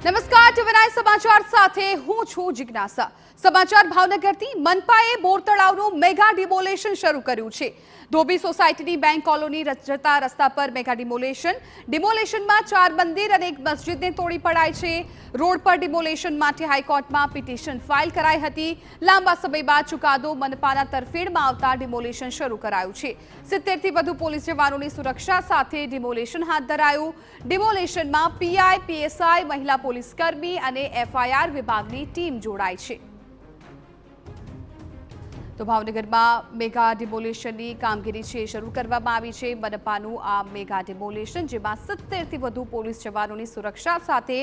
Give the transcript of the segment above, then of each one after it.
નમસ્કાર ટીવી9 સમાચાર સાથે હું છું જિજ્ઞાસા। સમાચાર ભાવનગરથી મનપાએ બોર તળાવનું મેગા ડિમોલેશન શરૂ કર્યું છે। ધોબી સોસાયટીની બેંક કોલોની જતા રસ્તા પર મેગા ડિમોલેશનમાં 4 મંદિર અને એક મસ્જિદને તોડી પડાઈ છે। રોડ પર ડિમોલેશન માટે હાઈકોર્ટમાં પિટિશન ફાઇલ કરાઈ હતી। લાંબા સમય બાદ ચુકાદો મનપાના તરફેણમાં આવતા ડિમોલેશન શરૂ કરાયું છે। 70 થી વધુ પોલીસ જવાનોની સુરક્ષા સાથે ડિમોલેશન હાથ ધરાયું। ડિમોલેશનમાં પીઆઈ, પીએસઆઈ, મહિલા પોલીસકર્મી અને એફઆઈઆર વિભાગની ટીમ જોડાઈ છે। તો ભાવનગરમાં મેગા ડિમોલેશનની કામગીરી છે શરૂ કરવામાં આવી છે। મનપાનું આ મેગા ડિમોલેશન જેમાં 70 થી વધુ પોલીસ જવાનોની સુરક્ષા સાથે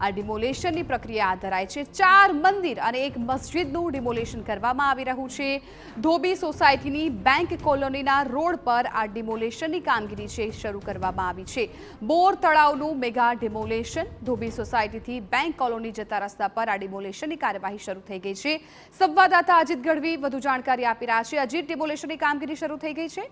આ ડિમોલેશનની પ્રક્રિયા હાથ ધરાઈ છે। 4 મંદિર અને એક મસ્જિદનું ડિમોલેશન કરવામાં આવી રહ્યું છે। ધોબી સોસાયટીની બેંક કોલોનીના રોડ પર આ ડિમોલેશનની કામગીરી છે શરૂ કરવામાં આવી છે। બોર તળાવનું મેગા ડિમોલેશન, ધોબી સોસાયટીથી બેંક કોલોની જતા રસ્તા પર આ ડિમોલેશનની કાર્યવાહી શરૂ થઈ ગઈ છે। સંવાદદાતા અજીત ગઢવી વધુ જાણકારી આપી રહ્યા છે। અજીત, ડિમોલેશનની કામગીરી શરૂ થઈ ગઈ છે।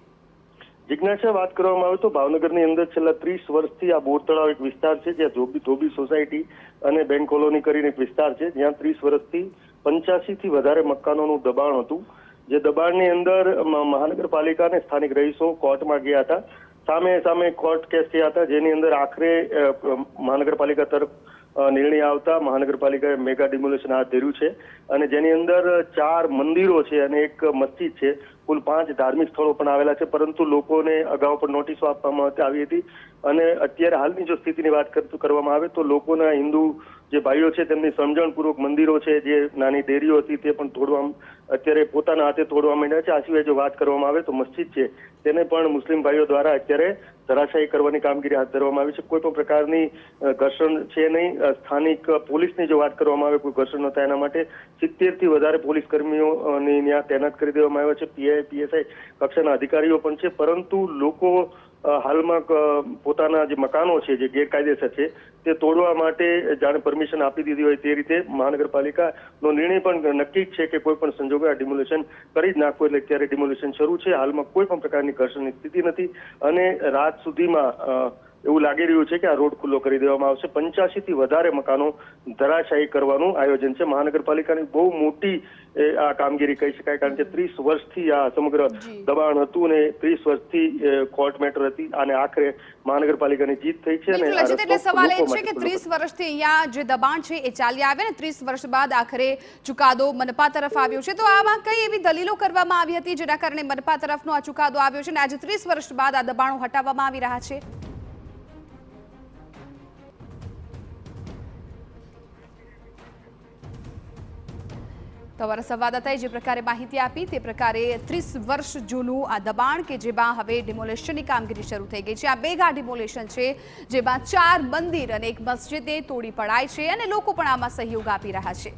જિજ્ઞાસા, વાત કરવામાં આવે તો ભાવનગરની અંદર છેલ્લા 30 વર્ષથી આ બોર તળાવ એક વિસ્તાર છે જ્યાં ધોબી સોસાયટી અને બેંક કોલોની કરીને એક વિસ્તાર છે જ્યાં 30 વર્ષથી 85 થી વધારે મકાનોનું દબાણ હતું। જે દબાણની અંદર મહાનગરપાલિકા અને સ્થાનિક રહીશો કોર્ટમાં ગયા હતા। સામે કોર્ટ કેસ થયા હતા જેની અંદર આખરે મહાનગરપાલિકા તરફ નિર્ણય આવતા મહાનગરપાલિકાએ મેગા ડિમોલેશન હાથ ધર્યું છે અને જેની અંદર 4 મંદિરો છે અને એક મસ્જિદ છે। કુલ 5 ધાર્મિક સ્થળો પણ આવેલા છે, પરંતુ લોકોને અગાઉ પણ નોટિસો આપવામાં આવી હતી અને અત્યારે હાલની જો સ્થિતિની વાત કરવામાં આવે તો લોકોના હિન્દુ જે ભાઈઓ છે તેમની સમજણપૂર્વક મંદિરો છે, જે નાની ડેરીઓ હતી તે પણ અત્યારે પોતાના હાથે તોડવા માંડ્યા છે। આ સિવાય જો વાત કરવામાં આવે તો મસ્જિદ છે તેને પણ મુસ્લિમ ભાઈઓ દ્વારા અત્યારે ધરાશાયી કરવાની કામગીરી હાથ ધરવામાં આવી છે। કોઈ પણ પ્રકારની ઘર્ષણ છે નહીં। સ્થાનિક પોલીસની જો વાત કરવામાં આવે કોઈ ઘર્ષણ ન થાય એના માટે 70 થી વધારે પોલીસ કર્મીઓની ત્યાં તૈનાત કરી દેવામાં આવ્યા છે। પીઆઈ, પીએસઆઈ કક્ષાના અધિકારીઓ પણ છે, પરંતુ લોકો હાલમાં પોતાના જે મકાનો છે જે ગેરકાયદેસર છે તે તોડવા માટે જાણે પરમિશન આપી દીધી હોય તે રીતે મહાનગરપાલિકાનો નિર્ણય પણ નક્કી છે કે કોઈ પણ સંજોગે આ ડિમોલેશન કરી જ નાખવું। એટલે અત્યારે ડિમોલેશન શરૂ છે। હાલમાં કોઈ પણ પ્રકારની ઘર્ષણની સ્થિતિ નથી અને રાત સુધીમાં એવું લાગી રહ્યું છે કે આ રોડ ખુલ્લો કરી દેવામાં આવશે। 85 થી વધારે મકાનો ધરાશાયી કરવાનું આયોજન છે। મહાનગરપાલિકાની બહુ મોટી આ કામગીરી કહી શકાય, કારણ કે 30 વર્ષથી આ સમગ્ર દબાણ હતું અને 30 વર્ષથી કોર્ટ મેટર હતી અને આખરે મહાનગરપાલિકાની જીત થઈ છે। અને સવાલ એ છે કે 30 વર્ષથી અહીંયા જે દબાણ છે એ ચાલી આવે ને 30 વર્ષ બાદ આખરે ચુકાદો મનપા તરફ આવ્યો છે, તો આમાં કઈ એવી દલીલો કરવામાં આવી હતી જેના કારણે મનપા તરફનો આ ચુકાદો આવ્યો છે અને આજે 30 વર્ષ બાદ આ દબાણો હટાવવામાં આવી રહ્યા છે? તમારા સંવાદદાતાએ જે પ્રકારે માહિતી આપી તે પ્રકારે 30 વર્ષ જૂનું આ દબાણ કે જેમાં હવે ડિમોલેશનની કામગીરી શરૂ થઈ ગઈ છે। આ મેગા ડિમોલેશન છે જેમાં 4 મંદિર અને એક મસ્જિદને તોડી પડાય છે અને લોકો પણ આમાં સહયોગ આપી રહ્યા છે।